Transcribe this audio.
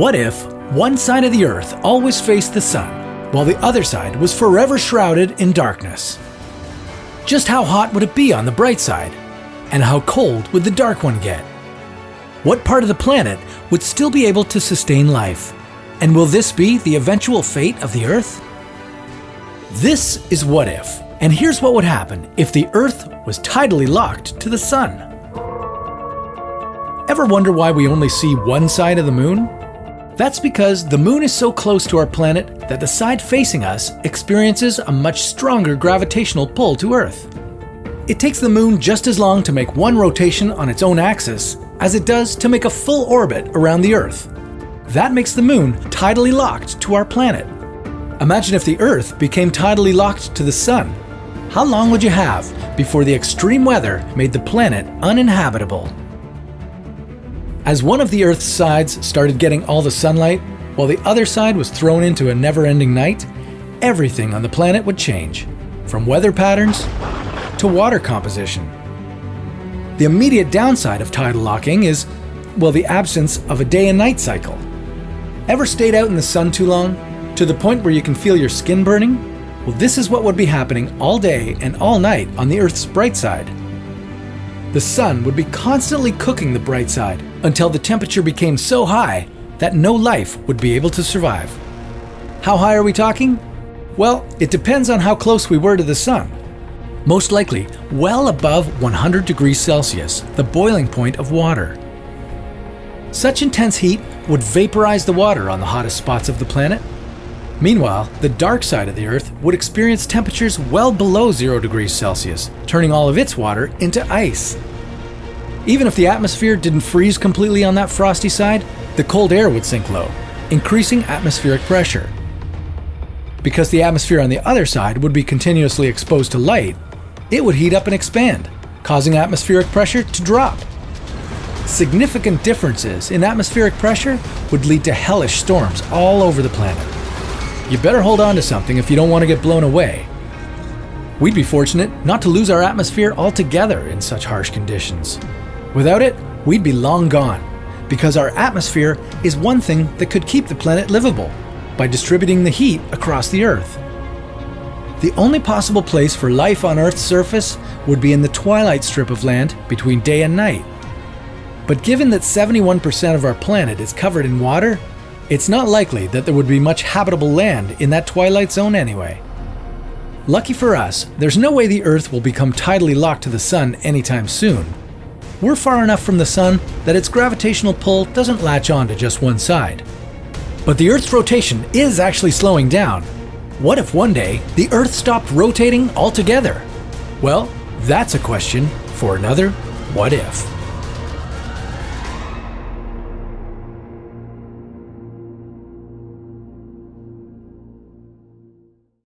What if one side of the Earth always faced the sun, while the other side was forever shrouded in darkness? Just how hot would it be on the bright side? And how cold would the dark one get? What part of the planet would still be able to sustain life? And will this be the eventual fate of the Earth? This is What If, and here's what would happen if the Earth was tidally locked to the sun. Ever wonder why we only see one side of the moon? That's because the moon is so close to our planet that the side facing us experiences a much stronger gravitational pull to Earth. It takes the moon just as long to make one rotation on its own axis as it does to make a full orbit around the Earth. That makes the moon tidally locked to our planet. Imagine if the Earth became tidally locked to the sun. How long would you have before the extreme weather made the planet uninhabitable? As one of the Earth's sides started getting all the sunlight, while the other side was thrown into a never-ending night, everything on the planet would change, from weather patterns to water composition. The immediate downside of tidal locking is, well, the absence of a day and night cycle. Ever stayed out in the sun too long, to the point where you can feel your skin burning? Well, this is what would be happening all day and all night on the Earth's bright side. The sun would be constantly cooking the bright side until the temperature became so high that no life would be able to survive. How high are we talking? Well, it depends on how close we were to the sun. Most likely, well above 100 degrees Celsius, the boiling point of water. Such intense heat would vaporize the water on the hottest spots of the planet. Meanwhile, the dark side of the Earth would experience temperatures well below 0 degrees Celsius, turning all of its water into ice. Even if the atmosphere didn't freeze completely on that frosty side, the cold air would sink low, increasing atmospheric pressure. Because the atmosphere on the other side would be continuously exposed to light, it would heat up and expand, causing atmospheric pressure to drop. Significant differences in atmospheric pressure would lead to hellish storms all over the planet. You better hold on to something if you don't want to get blown away. We'd be fortunate not to lose our atmosphere altogether in such harsh conditions. Without it, we'd be long gone, because our atmosphere is one thing that could keep the planet livable by distributing the heat across the Earth. The only possible place for life on Earth's surface would be in the twilight strip of land between day and night. But given that 71% of our planet is covered in water, it's not likely that there would be much habitable land in that twilight zone anyway. Lucky for us, there's no way the Earth will become tidally locked to the sun anytime soon. We're far enough from the sun that its gravitational pull doesn't latch on to just one side. But the Earth's rotation is actually slowing down. What if one day the Earth stopped rotating altogether? Well, that's a question for another What If.